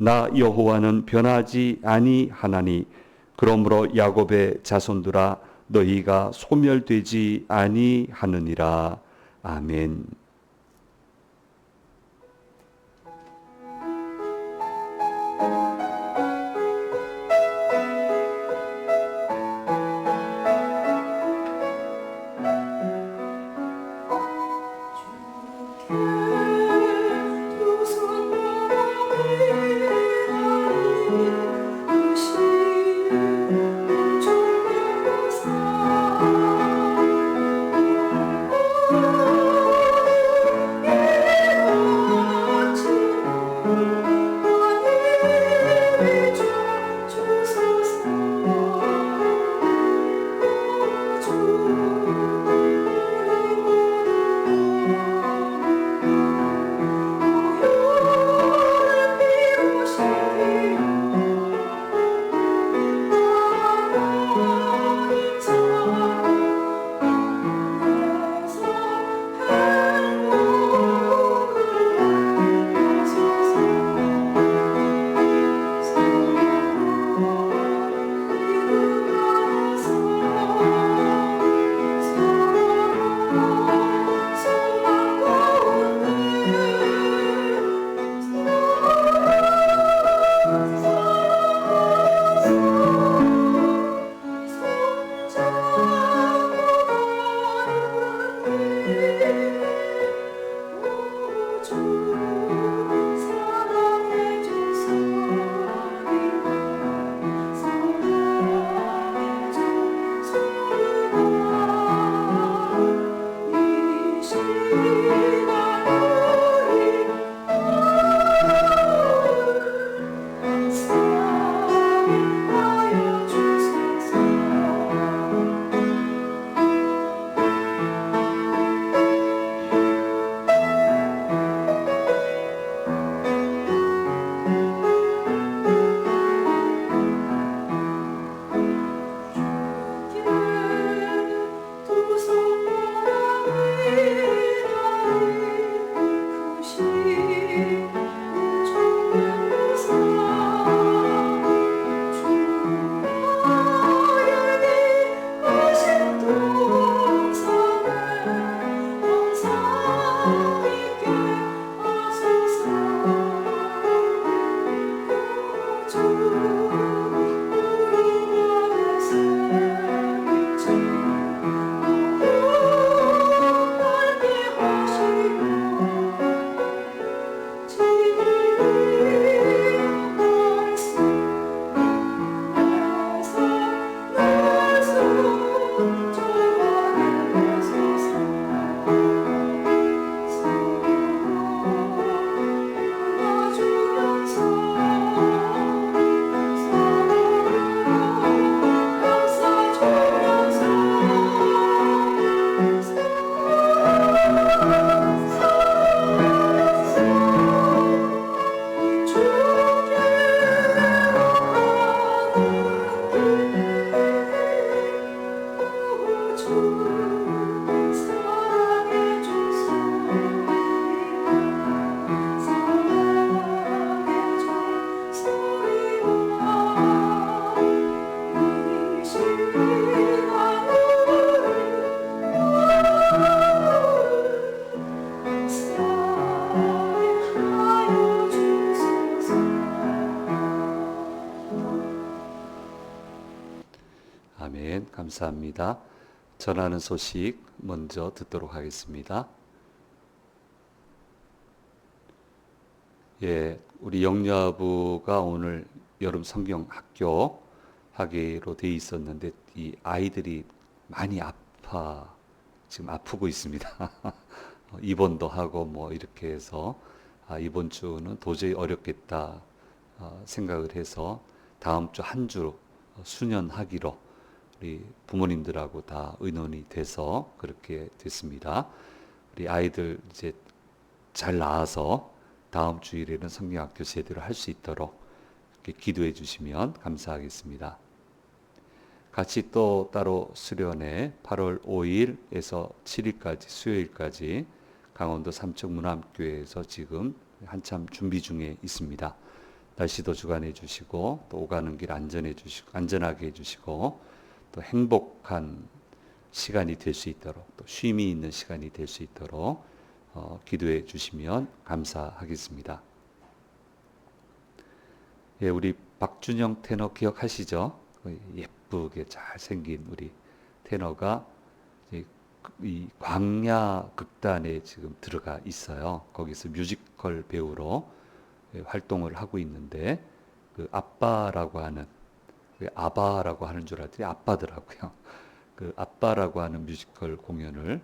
나 여호와는 변하지 아니하나니 그러므로 야곱의 자손들아 너희가 소멸되지 아니하느니라. 아멘. 아멘. 감사합니다. 전하는 소식 먼저 듣도록 하겠습니다. 우리 영유아부가 오늘 여름 성경 학교 하기로 돼 있었는데 이 아이들이 많이 지금 아프고 있습니다. 입원도 하고 뭐 이렇게 해서 이번 주는 도저히 어렵겠다 생각을 해서 다음 주 한 주 수년하기로 우리 부모님들하고 다 의논이 돼서 그렇게 됐습니다. 우리 아이들 이제 잘 나아서 다음 주일에는 성경학교 제대로 할 수 있도록 이렇게 기도해 주시면 감사하겠습니다. 같이 또 따로 수련회 8월 5일에서 7일까지 수요일까지 강원도 삼척문암교회에서 지금 한참 준비 중에 있습니다. 날씨도 주관해 주시고 또 오가는 길 안전하게 해주시고 또 행복한 시간이 될 수 있도록 또 쉼이 있는 시간이 될 수 있도록 기도해 주시면 감사하겠습니다. 예, 우리 박준영 테너 기억하시죠? 예쁘게 잘생긴 우리 테너가 이 광야 극단에 지금 들어가 있어요. 거기서 뮤지컬 배우로 활동을 하고 있는데 그 아빠라고 하는 아바라고 하는 줄 알았더니 아빠더라고요. 그 아빠라고 하는 뮤지컬 공연을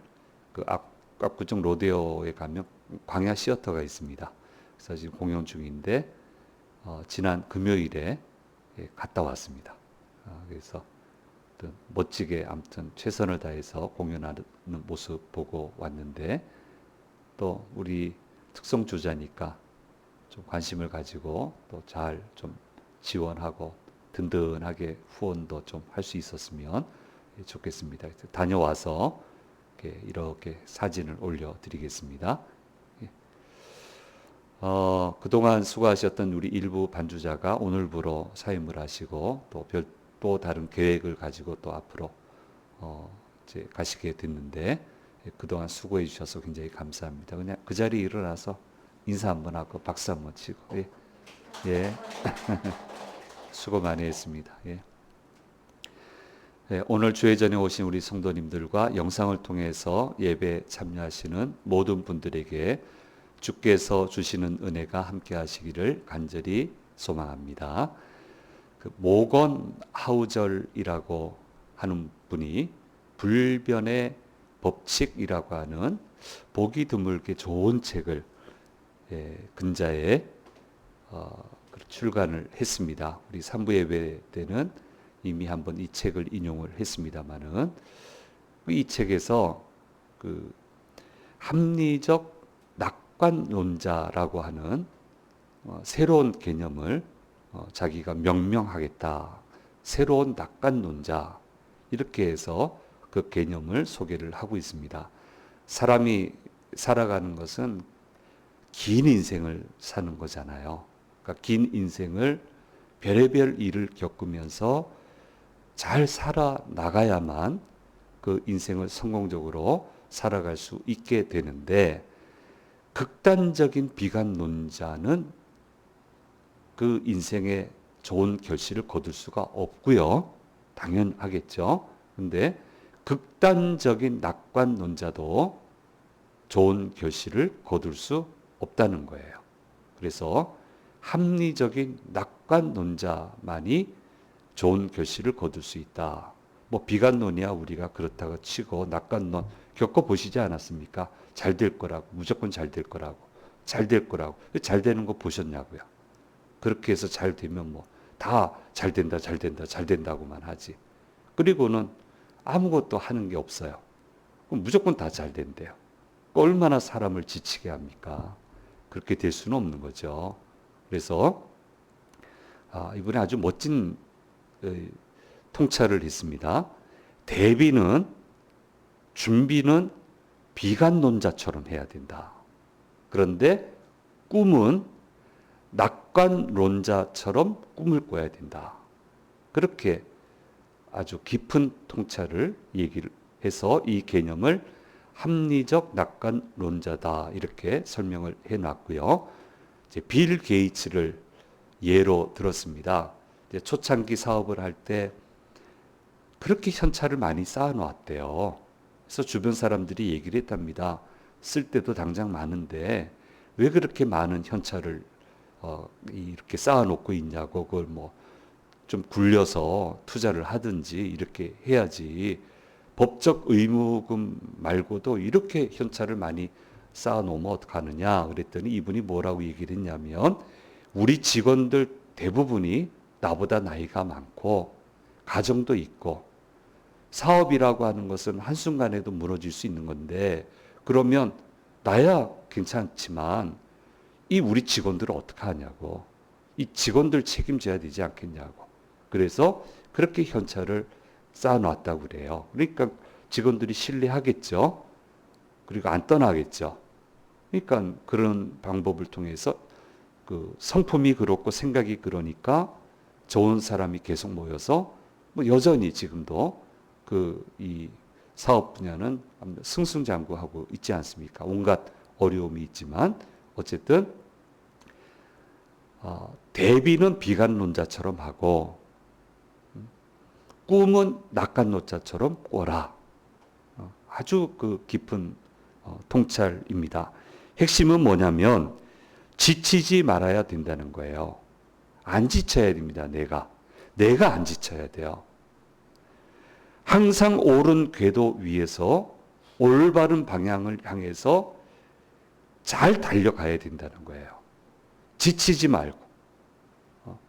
그 압구정 로데오에 가면 광야 시어터가 있습니다. 그래서 지금 공연 중인데 지난 금요일에 갔다 왔습니다. 그래서 멋지게 아무튼 최선을 다해서 공연하는 모습 보고 왔는데 또 우리 특성 주자니까 좀 관심을 가지고 또 잘 좀 지원하고 든든하게 후원도 좀 할 수 있었으면 좋겠습니다. 다녀와서 이렇게 사진을 올려드리겠습니다. 그동안 수고하셨던 우리 일부 반주자가 오늘부로 사임을 하시고 또 다른 계획을 가지고 또 앞으로 이제 가시게 됐는데 그동안 수고해 주셔서 굉장히 감사합니다. 그냥 그 자리에 일어나서 인사 한번 하고 박수 한번 치고 예. 수고 많이 했습니다. 예. 오늘 주회전에 오신 우리 성도님들과 영상을 통해서 예배 참여하시는 모든 분들에게 주께서 주시는 은혜가 함께 하시기를 간절히 소망합니다. 그 모건 하우절이라고 하는 분이 불변의 법칙이라고 하는 보기 드물게 좋은 책을 근자에 출간을 했습니다. 우리 3부 예배 때는 이미 한번 이 책을 인용을 했습니다만은 이 책에서 그 합리적 낙관론자라고 하는 새로운 개념을 자기가 명명하겠다. 새로운 낙관론자 이렇게 해서 그 개념을 소개를 하고 있습니다. 사람이 살아가는 것은 긴 인생을 사는 거잖아요. 그러니까 긴 인생을 별의별 일을 겪으면서 잘 살아나가야만 그 인생을 성공적으로 살아갈 수 있게 되는데 극단적인 비관론자는 그 인생에 좋은 결실을 거둘 수가 없고요. 당연하겠죠. 근데 극단적인 낙관론자도 좋은 결실을 거둘 수 없다는 거예요. 그래서 합리적인 낙관론자만이 좋은 결실을 거둘 수 있다. 뭐 비관론이야 우리가 그렇다고 치고 낙관론 겪어보시지 않았습니까? 잘 될 거라고, 무조건 잘 될 거라고, 잘 될 거라고. 잘 되는 거 보셨냐고요. 그렇게 해서 잘 되면 뭐 다 잘 된다, 잘 된다, 잘 된다고만 하지. 그리고는 아무것도 하는 게 없어요. 그럼 무조건 다 잘 된대요. 얼마나 사람을 지치게 합니까? 그렇게 될 수는 없는 거죠. 그래서 이번에 아주 멋진 통찰을 했습니다. 대비는 준비는 비관론자처럼 해야 된다. 그런데 꿈은 낙관론자처럼 꿈을 꿔야 된다. 그렇게 아주 깊은 통찰을 얘기를 해서 이 개념을 합리적 낙관론자다 이렇게 설명을 해놨고요. 이제 빌 게이츠를 예로 들었습니다. 이제 초창기 사업을 할 때 그렇게 현찰을 많이 쌓아놓았대요. 그래서 주변 사람들이 얘기를 했답니다. 쓸 때도 당장 많은데 왜 그렇게 많은 현찰을 이렇게 쌓아놓고 있냐고 그걸 뭐 좀 굴려서 투자를 하든지 이렇게 해야지 법적 의무금 말고도 이렇게 현찰을 많이 쌓아놓으면 어떡하느냐 그랬더니 이분이 뭐라고 얘기를 했냐면 우리 직원들 대부분이 나보다 나이가 많고 가정도 있고 사업이라고 하는 것은 한순간에도 무너질 수 있는 건데 그러면 나야 괜찮지만 이 우리 직원들을 어떻게 하냐고 이 직원들 책임져야 되지 않겠냐고 그래서 그렇게 현찰을 쌓아놨다고 그래요. 그러니까 직원들이 신뢰하겠죠. 그리고 안 떠나겠죠. 그러니까 그런 방법을 통해서 그 성품이 그렇고 생각이 그러니까 좋은 사람이 계속 모여서 뭐 여전히 지금도 그 이 사업 분야는 승승장구하고 있지 않습니까? 온갖 어려움이 있지만 어쨌든 대비는 비관론자처럼 하고 꿈은 낙관론자처럼 꿔라. 아주 그 깊은 통찰입니다. 핵심은 뭐냐면 지치지 말아야 된다는 거예요. 안 지쳐야 됩니다. 내가 안 지쳐야 돼요. 항상 옳은 궤도 위에서 올바른 방향을 향해서 잘 달려가야 된다는 거예요. 지치지 말고.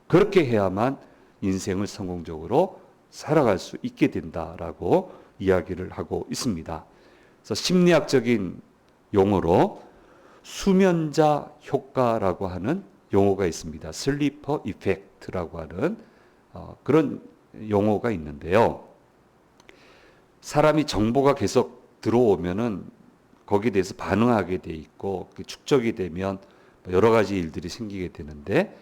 그렇게 해야만 인생을 성공적으로 살아갈 수 있게 된다라고 이야기를 하고 있습니다. 그래서 심리학적인 용어로 수면자 효과라고 하는 용어가 있습니다. 슬리퍼 이펙트라고 하는 그런 용어가 있는데요. 사람이 정보가 계속 들어오면은 거기에 대해서 반응하게 돼 있고 축적이 되면 여러 가지 일들이 생기게 되는데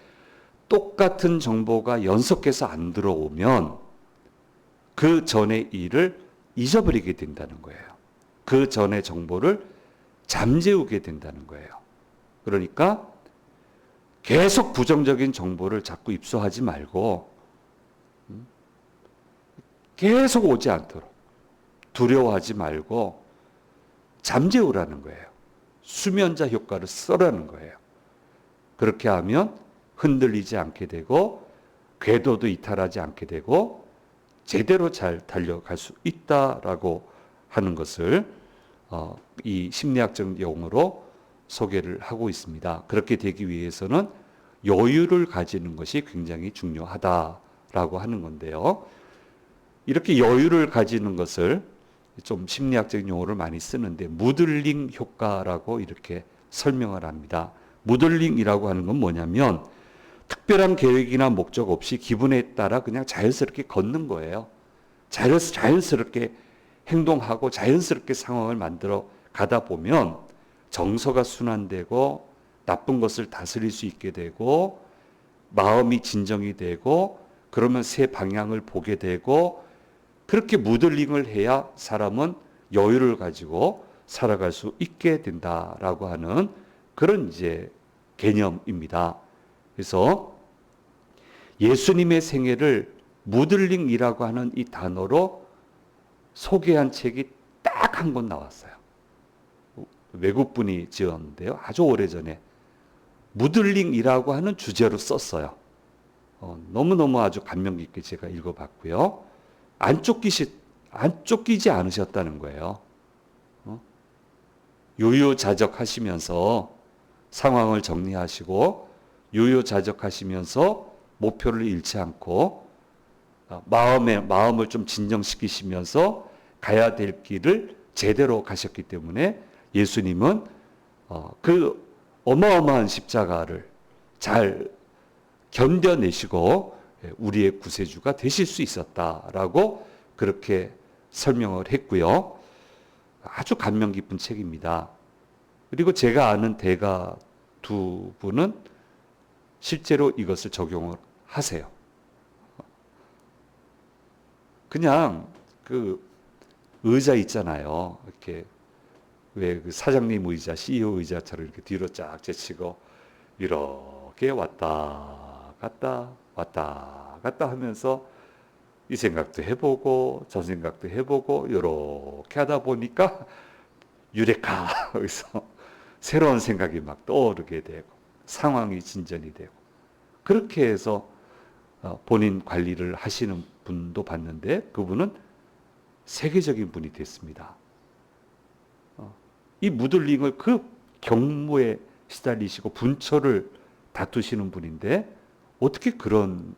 똑같은 정보가 연속해서 안 들어오면 그 전의 일을 잊어버리게 된다는 거예요. 그 전의 정보를 잠재우게 된다는 거예요. 그러니까 계속 부정적인 정보를 자꾸 입수하지 말고 계속 오지 않도록 두려워하지 말고 잠재우라는 거예요. 수면자 효과를 써라는 거예요. 그렇게 하면 흔들리지 않게 되고 궤도도 이탈하지 않게 되고 제대로 잘 달려갈 수 있다라고 하는 것을 이 심리학적 용어로 소개를 하고 있습니다. 그렇게 되기 위해서는 여유를 가지는 것이 굉장히 중요하다라고 하는 건데요. 이렇게 여유를 가지는 것을 좀 심리학적인 용어를 많이 쓰는데 무들링 효과라고 이렇게 설명을 합니다. 무들링이라고 하는 건 뭐냐면 특별한 계획이나 목적 없이 기분에 따라 그냥 자연스럽게 걷는 거예요. 자연스럽게 행동하고 자연스럽게 상황을 만들어 가다 보면 정서가 순환되고 나쁜 것을 다스릴 수 있게 되고 마음이 진정이 되고 그러면 새 방향을 보게 되고 그렇게 무들링을 해야 사람은 여유를 가지고 살아갈 수 있게 된다라고 하는 그런 이제 개념입니다. 그래서 예수님의 생애를 무들링이라고 하는 이 단어로 소개한 책이 딱 한 권 나왔어요. 외국분이 지었는데요. 아주 오래전에 무들링이라고 하는 주제로 썼어요. 너무너무 아주 감명 깊게 제가 읽어봤고요. 안 쫓기지 않으셨다는 거예요. 유유자적하시면서 상황을 정리하시고 유유자적하시면서 목표를 잃지 않고 마음을 좀 진정시키시면서 가야 될 길을 제대로 가셨기 때문에 예수님은 그 어마어마한 십자가를 잘 견뎌내시고 우리의 구세주가 되실 수 있었다라고 그렇게 설명을 했고요. 아주 감명 깊은 책입니다. 그리고 제가 아는 대가 두 분은 실제로 이것을 적용을 하세요. 그냥 그 의자 있잖아요. 이렇게 왜 그 사장님 의자, CEO 의자처럼 이렇게 뒤로 쫙 제치고 이렇게 왔다 갔다 하면서 이 생각도 해보고 저 생각도 해보고 이렇게 하다 보니까 유레카 여기서 새로운 생각이 막 떠오르게 되고 상황이 진전이 되고 그렇게 해서 본인 관리를 하시는 분도 봤는데 그분은 세계적인 분이 됐습니다. 이 무들링을 그 경무에 시달리시고 분초를 다투시는 분인데 어떻게 그런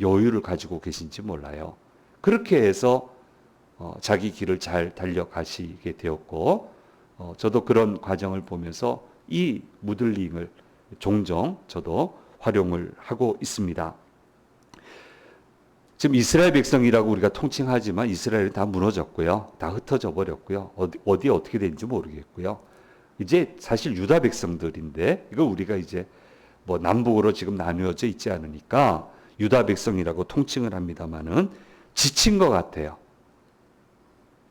여유를 가지고 계신지 몰라요. 그렇게 해서 자기 길을 잘 달려가시게 되었고 저도 그런 과정을 보면서 이 무들링을 종종 저도 활용을 하고 있습니다. 지금 이스라엘 백성이라고 우리가 통칭하지만 이스라엘은 다 무너졌고요. 다 흩어져 버렸고요. 어디에 어떻게 된지 모르겠고요. 이제 사실 유다 백성들인데 이걸 우리가 이제 뭐 남북으로 지금 나누어져 있지 않으니까 유다 백성이라고 통칭을 합니다마는 지친 것 같아요.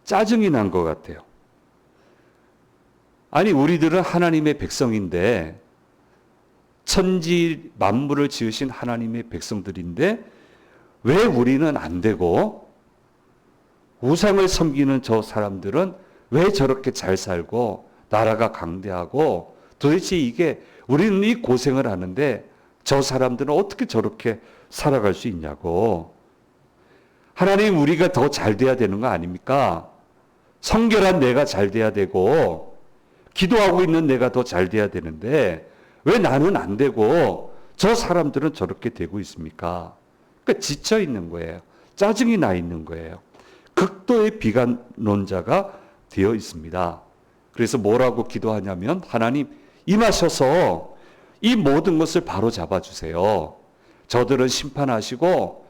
짜증이 난 것 같아요. 아니 우리들은 하나님의 백성인데 천지 만물을 지으신 하나님의 백성들인데 왜 우리는 안 되고 우상을 섬기는 저 사람들은 왜 저렇게 잘 살고 나라가 강대하고 도대체 이게 우리는 이 고생을 하는데 저 사람들은 어떻게 저렇게 살아갈 수 있냐고. 하나님 우리가 더 잘 돼야 되는 거 아닙니까? 성결한 내가 잘 돼야 되고 기도하고 있는 내가 더 잘 돼야 되는데 왜 나는 안 되고 저 사람들은 저렇게 되고 있습니까? 그러니까 지쳐 있는 거예요. 짜증이 나 있는 거예요. 극도의 비관론자가 되어 있습니다. 그래서 뭐라고 기도하냐면 하나님 임하셔서 이 모든 것을 바로 잡아주세요. 저들은 심판하시고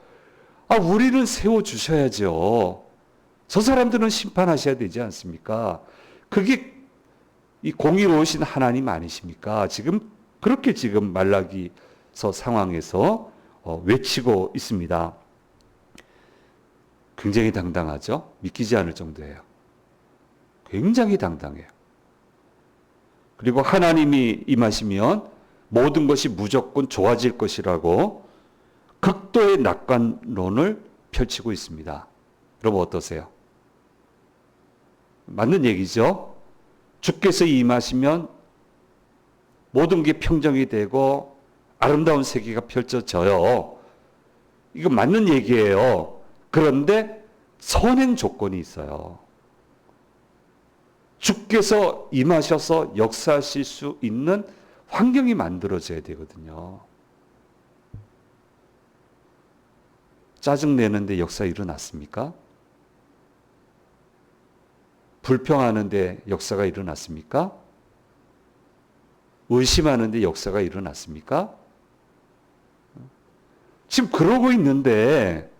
우리는 세워주셔야죠. 저 사람들은 심판하셔야 되지 않습니까? 그게 이 공의로우신 하나님 아니십니까? 지금 그렇게 지금 말라기서 상황에서 외치고 있습니다. 굉장히 당당하죠? 믿기지 않을 정도예요. 굉장히 당당해요. 그리고 하나님이 임하시면 모든 것이 무조건 좋아질 것이라고 극도의 낙관론을 펼치고 있습니다. 여러분 어떠세요? 맞는 얘기죠? 주께서 임하시면 모든 게 평정이 되고 아름다운 세계가 펼쳐져요. 이거 맞는 얘기예요. 그런데 선행 조건이 있어요. 주께서 임하셔서 역사하실 수 있는 환경이 만들어져야 되거든요. 짜증내는데 역사 일어났습니까? 불평하는데 역사가 일어났습니까? 의심하는데 역사가 일어났습니까? 지금 그러고 있는데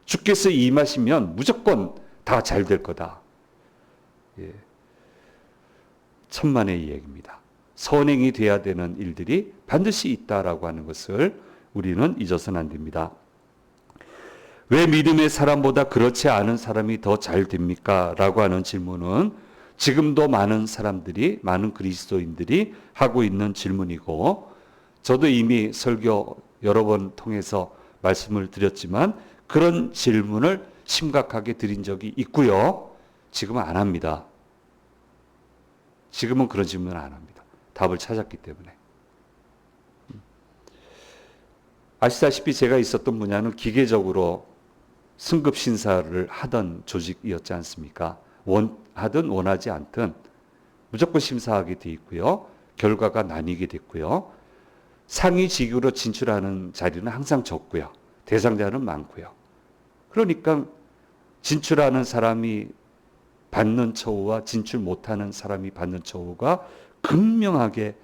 주께서 임하시면 무조건 다 잘 될 거다. 예. 천만의 이야기입니다. 선행이 돼야 되는 일들이 반드시 있다라고 하는 것을 우리는 잊어서는 안 됩니다. 왜 믿음의 사람보다 그렇지 않은 사람이 더 잘 됩니까? 라고 하는 질문은 지금도 많은 사람들이, 많은 그리스도인들이 하고 있는 질문이고, 저도 이미 설교 여러 번 통해서 말씀을 드렸지만 그런 질문을 심각하게 드린 적이 있고요. 지금은 안 합니다. 지금은 그런 질문을 안 합니다. 답을 찾았기 때문에. 아시다시피 제가 있었던 분야는 기계적으로 승급 신사를 하던 조직이었지 않습니까? 원하든 원하지 않든 무조건 심사하게 돼 있고요. 결과가 나뉘게 됐고요. 상위 직위로 진출하는 자리는 항상 적고요. 대상자는 많고요. 그러니까 진출하는 사람이 받는 처우와 진출 못하는 사람이 받는 처우가 극명하게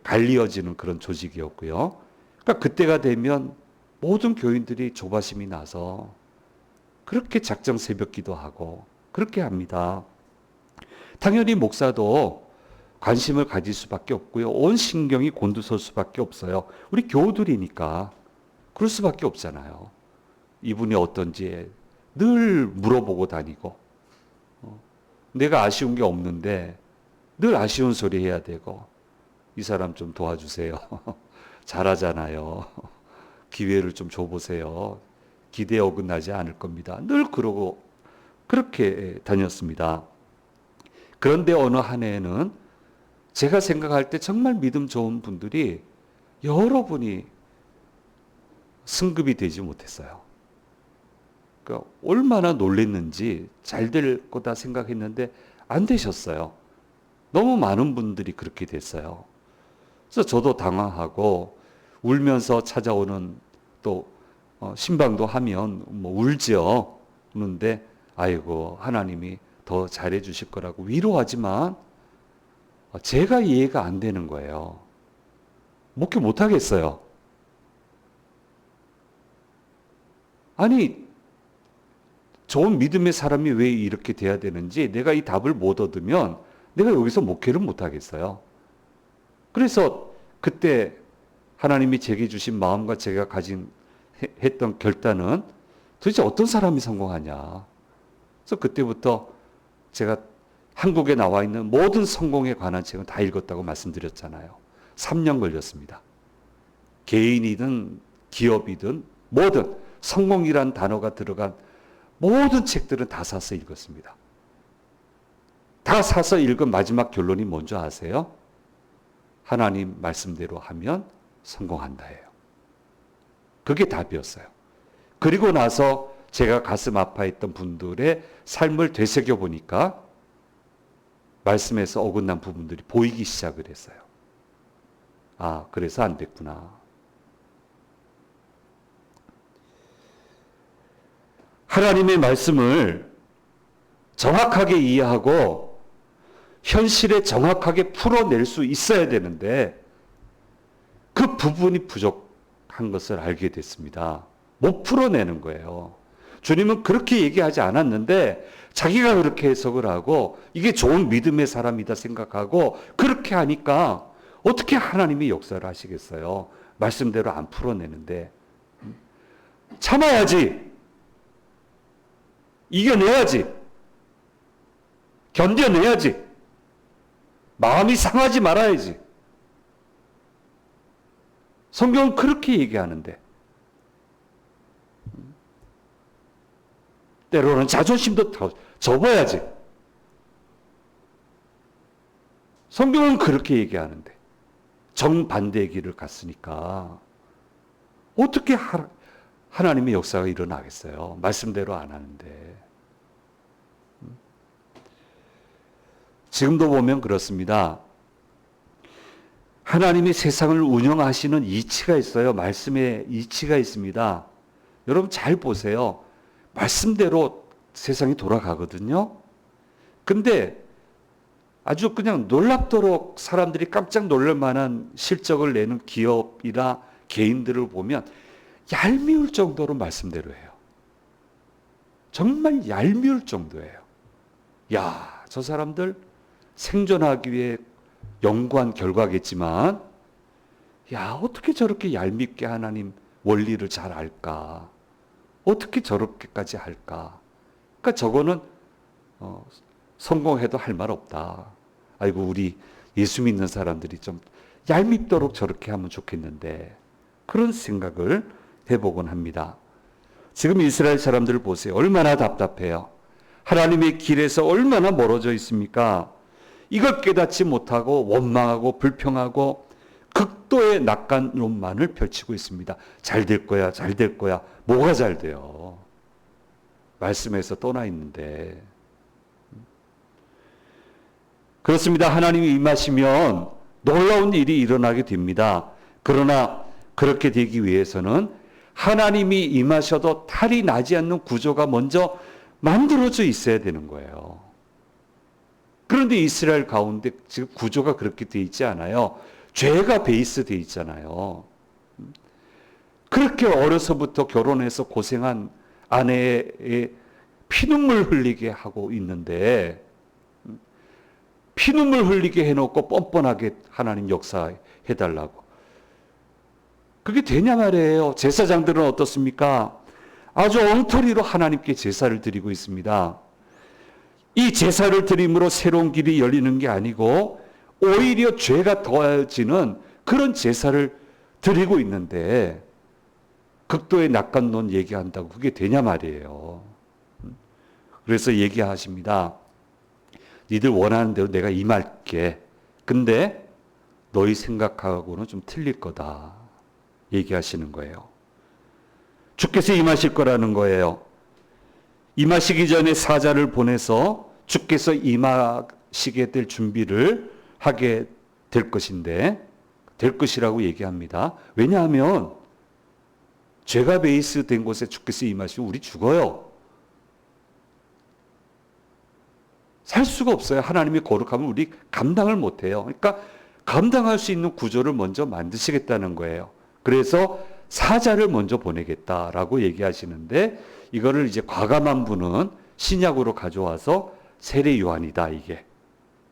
갈리어지는 그런 조직이었고요. 그러니까 그때가 되면 모든 교인들이 조바심이 나서 그렇게 작정 새벽 기도하고 그렇게 합니다. 당연히 목사도 관심을 가질 수밖에 없고요. 온 신경이 곤두설 수밖에 없어요. 우리 교우들이니까 그럴 수밖에 없잖아요. 이분이 어떤지 늘 물어보고 다니고 내가 아쉬운 게 없는데 늘 아쉬운 소리 해야 되고 이 사람 좀 도와주세요. 잘하잖아요. 기회를 좀 줘보세요. 기대에 어긋나지 않을 겁니다. 늘 그러고 그렇게 다녔습니다. 그런데 어느 한 해에는 제가 생각할 때 정말 믿음 좋은 분들이 여러분이 승급이 되지 못했어요. 그러니까 얼마나 놀랬는지 잘 될 거다 생각했는데 안 되셨어요. 너무 많은 분들이 그렇게 됐어요. 그래서 저도 당황하고 울면서 찾아오는 또 신방도 하면 뭐 울지요. 우는데 아이고 하나님이 더 잘해 주실 거라고 위로하지만 제가 이해가 안 되는 거예요. 목회 못 하겠어요. 아니 좋은 믿음의 사람이 왜 이렇게 돼야 되는지 내가 이 답을 못 얻으면 내가 여기서 목회를 못 하겠어요. 그래서 그때 하나님이 제게 주신 마음과 제가 했던 결단은 도대체 어떤 사람이 성공하냐. 그래서 그때부터 제가 한국에 나와 있는 모든 성공에 관한 책은 다 읽었다고 말씀드렸잖아요. 3년 걸렸습니다. 개인이든 기업이든 뭐든 성공이란 단어가 들어간 모든 책들은 다 사서 읽었습니다. 다 사서 읽은 마지막 결론이 뭔지 아세요? 하나님 말씀대로 하면 성공한다예요. 그게 답이었어요. 그리고 나서 제가 가슴 아파했던 분들의 삶을 되새겨 보니까 말씀에서 어긋난 부분들이 보이기 시작을 했어요. 아, 그래서 안 됐구나. 하나님의 말씀을 정확하게 이해하고 현실에 정확하게 풀어낼 수 있어야 되는데 그 부분이 부족한 것을 알게 됐습니다. 못 풀어내는 거예요. 주님은 그렇게 얘기하지 않았는데 자기가 그렇게 해석을 하고 이게 좋은 믿음의 사람이다 생각하고 그렇게 하니까 어떻게 하나님이 역사를 하시겠어요? 말씀대로 안 풀어내는데. 참아야지. 이겨내야지. 견뎌내야지. 마음이 상하지 말아야지. 성경은 그렇게 얘기하는데 때로는 자존심도 접어야지. 성경은 그렇게 얘기하는데 정반대의 길을 갔으니까 어떻게 하나님의 역사가 일어나겠어요? 말씀대로 안 하는데. 지금도 보면 그렇습니다. 하나님이 세상을 운영하시는 이치가 있어요. 말씀에 이치가 있습니다. 여러분 잘 보세요. 말씀대로 세상이 돌아가거든요. 근데 아주 그냥 놀랍도록 사람들이 깜짝 놀랄 만한 실적을 내는 기업이나 개인들을 보면 얄미울 정도로 말씀대로 해요. 정말 얄미울 정도예요. 야, 저 사람들 생존하기 위해 연구한 결과겠지만 야, 어떻게 저렇게 얄밉게 하나님 원리를 잘 알까? 어떻게 저렇게까지 할까? 그러니까 저거는 성공해도 할 말 없다. 아이고 우리 예수 믿는 사람들이 좀 얄밉도록 저렇게 하면 좋겠는데 그런 생각을 해보곤 합니다. 지금 이스라엘 사람들을 보세요. 얼마나 답답해요. 하나님의 길에서 얼마나 멀어져 있습니까? 이걸 깨닫지 못하고 원망하고 불평하고 극도의 낙관론만을 펼치고 있습니다. 잘 될 거야, 잘 될 거야. 뭐가 잘 돼요? 말씀에서 떠나 있는데. 그렇습니다. 하나님이 임하시면 놀라운 일이 일어나게 됩니다. 그러나 그렇게 되기 위해서는 하나님이 임하셔도 탈이 나지 않는 구조가 먼저 만들어져 있어야 되는 거예요. 그런데 이스라엘 가운데 지금 구조가 그렇게 돼 있지 않아요. 죄가 베이스 돼 있잖아요. 그렇게 어려서부터 결혼해서 고생한 아내의 피눈물 흘리게 하고 있는데 피눈물 흘리게 해놓고 뻔뻔하게 하나님 역사해달라고. 그게 되냐 말이에요. 제사장들은 어떻습니까? 아주 엉터리로 하나님께 제사를 드리고 있습니다. 이 제사를 드림으로 새로운 길이 열리는 게 아니고 오히려 죄가 더해지는 그런 제사를 드리고 있는데 극도의 낙관론 얘기한다고 그게 되냐 말이에요. 그래서 얘기하십니다. 니들 원하는 대로 내가 임할게. 근데 너희 생각하고는 좀 틀릴 거다. 얘기하시는 거예요. 주께서 임하실 거라는 거예요. 임하시기 전에 사자를 보내서 주께서 임하시게 될 준비를 하게 될 것인데 될 것이라고 얘기합니다. 왜냐하면 죄가 베이스 된 곳에 주께서 임하시면 우리 죽어요. 살 수가 없어요. 하나님이 거룩하면 우리 감당을 못해요. 그러니까 감당할 수 있는 구조를 먼저 만드시겠다는 거예요. 그래서 사자를 먼저 보내겠다라고 얘기하시는데 이거를 이제 과감한 분은 신약으로 가져와서 세례 요한이다 이게.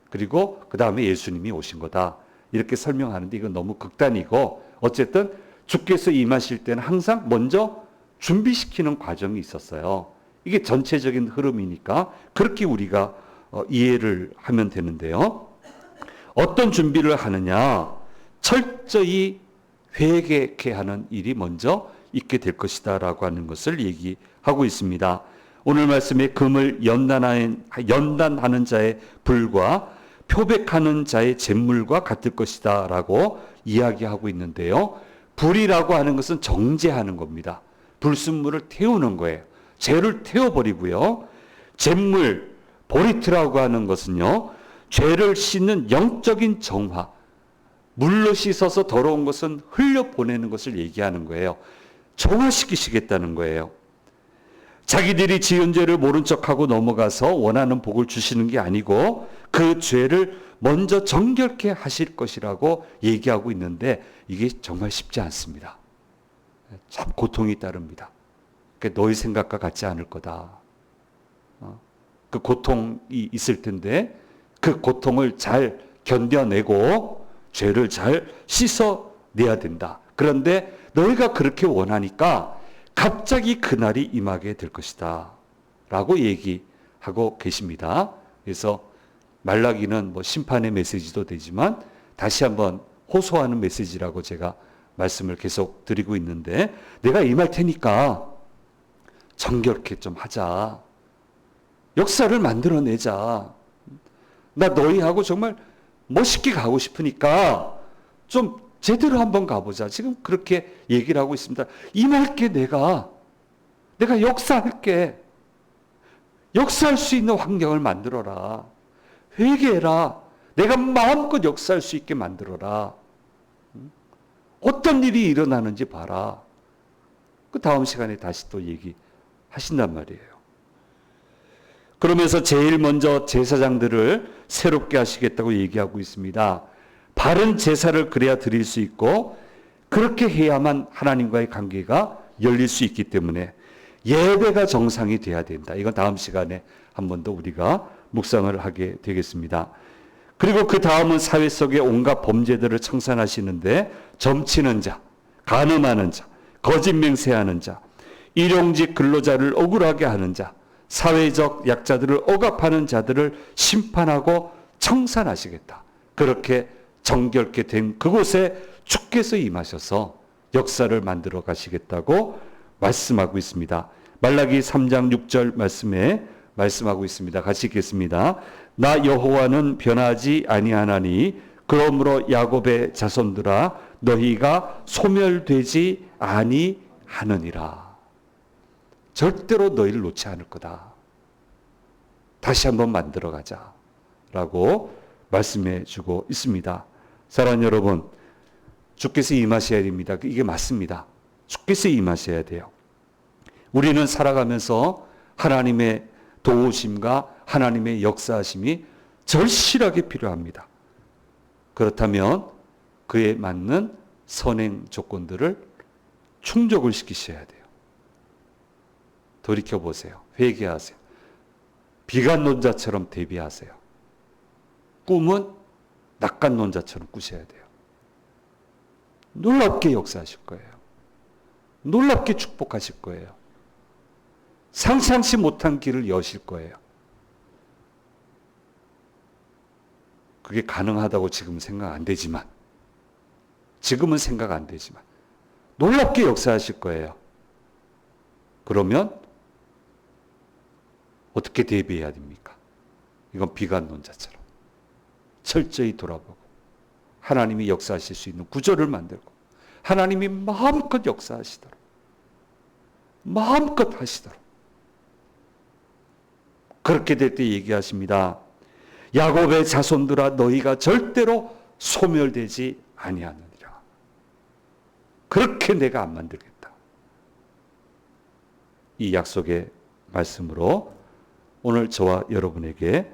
그리고 그 다음에 예수님이 오신 거다. 이렇게 설명하는데 이건 너무 극단이고 어쨌든 주께서 임하실 때는 항상 먼저 준비시키는 과정이 있었어요. 이게 전체적인 흐름이니까 그렇게 우리가 이해를 하면 되는데요. 어떤 준비를 하느냐? 철저히 회개케 하는 일이 먼저 있게 될 것이다 라고 하는 것을 얘기하고 있습니다. 오늘 말씀에 금을 연단하는 자의 불과 표백하는 자의 잿물과 같을 것이다 라고 이야기하고 있는데요. 불이라고 하는 것은 정죄하는 겁니다. 불순물을 태우는 거예요. 죄를 태워버리고요. 잿물, 보리트라고 하는 것은요, 죄를 씻는 영적인 정화, 물로 씻어서 더러운 것은 흘려보내는 것을 얘기하는 거예요. 정화시키시겠다는 거예요. 자기들이 지은 죄를 모른 척하고 넘어가서 원하는 복을 주시는 게 아니고 그 죄를 먼저 정결케 하실 것이라고 얘기하고 있는데 이게 정말 쉽지 않습니다. 참 고통이 따릅니다. 너희 생각과 같지 않을 거다. 그 고통이 있을 텐데 그 고통을 잘 견뎌내고 죄를 잘 씻어내야 된다. 그런데 너희가 그렇게 원하니까 갑자기 그날이 임하게 될 것이다 라고 얘기하고 계십니다. 그래서 말라기는 뭐 심판의 메시지도 되지만 다시 한번 호소하는 메시지라고 제가 말씀을 계속 드리고 있는데, 내가 임할 테니까 정결케 좀 하자. 역사를 만들어내자. 나 너희하고 정말 멋있게 가고 싶으니까 좀 제대로 한번 가보자. 지금 그렇게 얘기를 하고 있습니다. 임할게 내가 역사할게. 역사할 수 있는 환경을 만들어라. 회개해라. 내가 마음껏 역사할 수 있게 만들어라. 어떤 일이 일어나는지 봐라. 그 다음 시간에 다시 또 얘기하신단 말이에요. 그러면서 제일 먼저 제사장들을 새롭게 하시겠다고 얘기하고 있습니다. 바른 제사를 그래야 드릴 수 있고 그렇게 해야만 하나님과의 관계가 열릴 수 있기 때문에 예배가 정상이 돼야 된다. 이건 다음 시간에 한 번 더 우리가 묵상을 하게 되겠습니다. 그리고 그 다음은 사회 속의 온갖 범죄들을 청산하시는데 점치는 자, 간음하는 자, 거짓 맹세하는 자, 일용직 근로자를 억울하게 하는 자, 사회적 약자들을 억압하는 자들을 심판하고 청산하시겠다. 그렇게 정결케 된 그곳에 주께서 임하셔서 역사를 만들어 가시겠다고 말씀하고 있습니다. 말라기 3장 6절 말씀에 말씀하고 있습니다. 같이 읽겠습니다. 나 여호와는 변하지 아니하나니 그러므로 야곱의 자손들아 너희가 소멸되지 아니하느니라. 절대로 너희를 놓지 않을 거다. 다시 한번 만들어 가자 라고 말씀해 주고 있습니다. 사랑하는 여러분, 주께서 임하셔야 됩니다. 이게 맞습니다. 주께서 임하셔야 돼요. 우리는 살아가면서 하나님의 도우심과 하나님의 역사하심이 절실하게 필요합니다. 그렇다면 그에 맞는 선행 조건들을 충족을 시키셔야 돼요. 돌이켜보세요. 회개하세요. 비관론자처럼 대비하세요. 꿈은 낙관론자처럼 꾸셔야 돼요. 놀랍게 역사하실 거예요. 놀랍게 축복하실 거예요. 상상치 못한 길을 여실 거예요. 그게 가능하다고 지금 생각 안 되지만, 지금은 생각 안 되지만 놀랍게 역사하실 거예요. 그러면 어떻게 대비해야 됩니까? 이건 비관론자처럼 철저히 돌아보고 하나님이 역사하실 수 있는 구조를 만들고 하나님이 마음껏 역사하시도록 마음껏 하시도록 그렇게 될 때 얘기하십니다. 야곱의 자손들아 너희가 절대로 소멸되지 아니하느니라. 그렇게 내가 안 만들겠다. 이 약속의 말씀으로 오늘 저와 여러분에게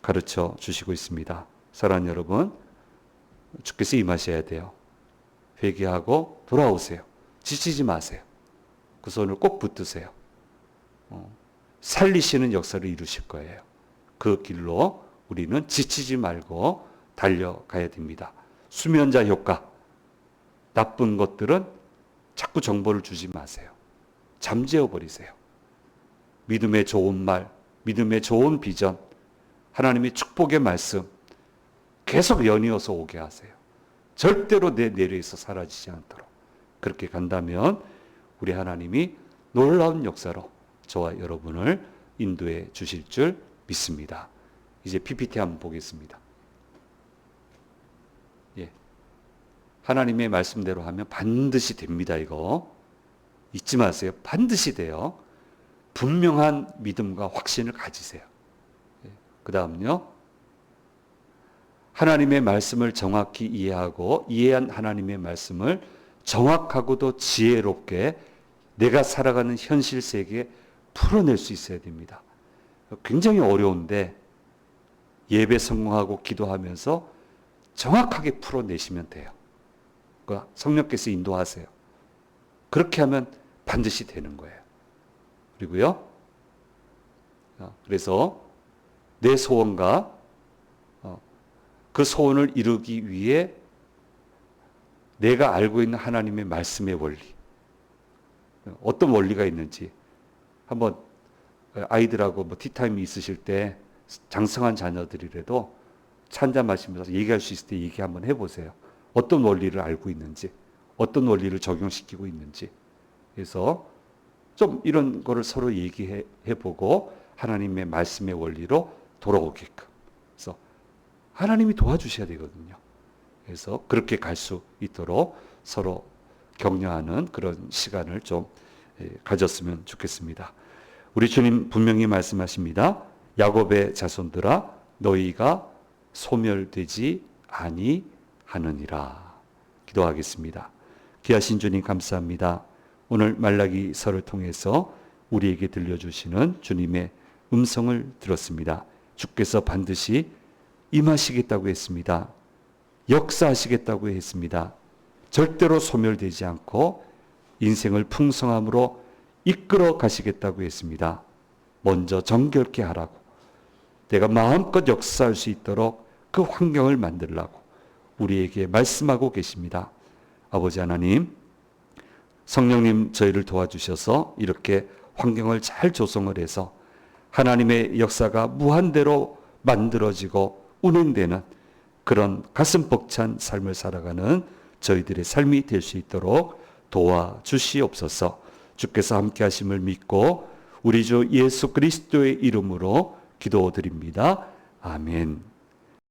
가르쳐 주시고 있습니다. 사랑하는 여러분, 주께서 임하셔야 돼요. 회개하고 돌아오세요. 지치지 마세요. 그 손을 꼭 붙드세요. 살리시는 역사를 이루실 거예요. 그 길로 우리는 지치지 말고 달려가야 됩니다. 수면자 효과. 나쁜 것들은 자꾸 정보를 주지 마세요. 잠재워 버리세요. 믿음의 좋은 말, 믿음의 좋은 비전, 하나님의 축복의 말씀 계속 연이어서 오게 하세요. 절대로 내 뇌리에서 사라지지 않도록. 그렇게 간다면 우리 하나님이 놀라운 역사로 저와 여러분을 인도해 주실 줄 믿습니다. 이제 PPT 한번 보겠습니다. 예. 하나님의 말씀대로 하면 반드시 됩니다. 이거 잊지 마세요. 반드시 돼요. 분명한 믿음과 확신을 가지세요. 예. 그 다음요. 하나님의 말씀을 정확히 이해하고 이해한 하나님의 말씀을 정확하고도 지혜롭게 내가 살아가는 현실 세계에 풀어낼 수 있어야 됩니다. 굉장히 어려운데 예배 성공하고 기도하면서 정확하게 풀어내시면 돼요. 그러니까 성령께서 인도하세요. 그렇게 하면 반드시 되는 거예요. 그리고요. 그래서 내 소원과 그 소원을 이루기 위해 내가 알고 있는 하나님의 말씀의 원리, 어떤 원리가 있는지 한번 아이들하고 뭐 티타임이 있으실 때 장성한 자녀들이라도 차 한잔 마시면서 얘기할 수 있을 때 얘기 한번 해보세요. 어떤 원리를 알고 있는지, 어떤 원리를 적용시키고 있는지. 그래서 좀 이런 거를 서로 얘기해보고 하나님의 말씀의 원리로 돌아오게끔. 그래서 하나님이 도와주셔야 되거든요. 그래서 그렇게 갈 수 있도록 서로 격려하는 그런 시간을 좀 가졌으면 좋겠습니다. 우리 주님 분명히 말씀하십니다. 야곱의 자손들아 너희가 소멸되지 아니하느니라. 기도하겠습니다. 귀하신 주님 감사합니다. 오늘 말라기서를 통해서 우리에게 들려주시는 주님의 음성을 들었습니다. 주께서 반드시 임하시겠다고 했습니다. 역사하시겠다고 했습니다. 절대로 소멸되지 않고 인생을 풍성함으로 이끌어 가시겠다고 했습니다. 먼저 정결케 하라고, 내가 마음껏 역사할 수 있도록 그 환경을 만들라고 우리에게 말씀하고 계십니다. 아버지 하나님, 성령님 저희를 도와주셔서 이렇게 환경을 잘 조성을 해서 하나님의 역사가 무한대로 만들어지고 운행되는 그런 가슴 벅찬 삶을 살아가는 저희들의 삶이 될 수 있도록 도와주시옵소서. 주께서 함께 하심을 믿고 우리 주 예수 그리스도의 이름으로 기도드립니다. 아멘.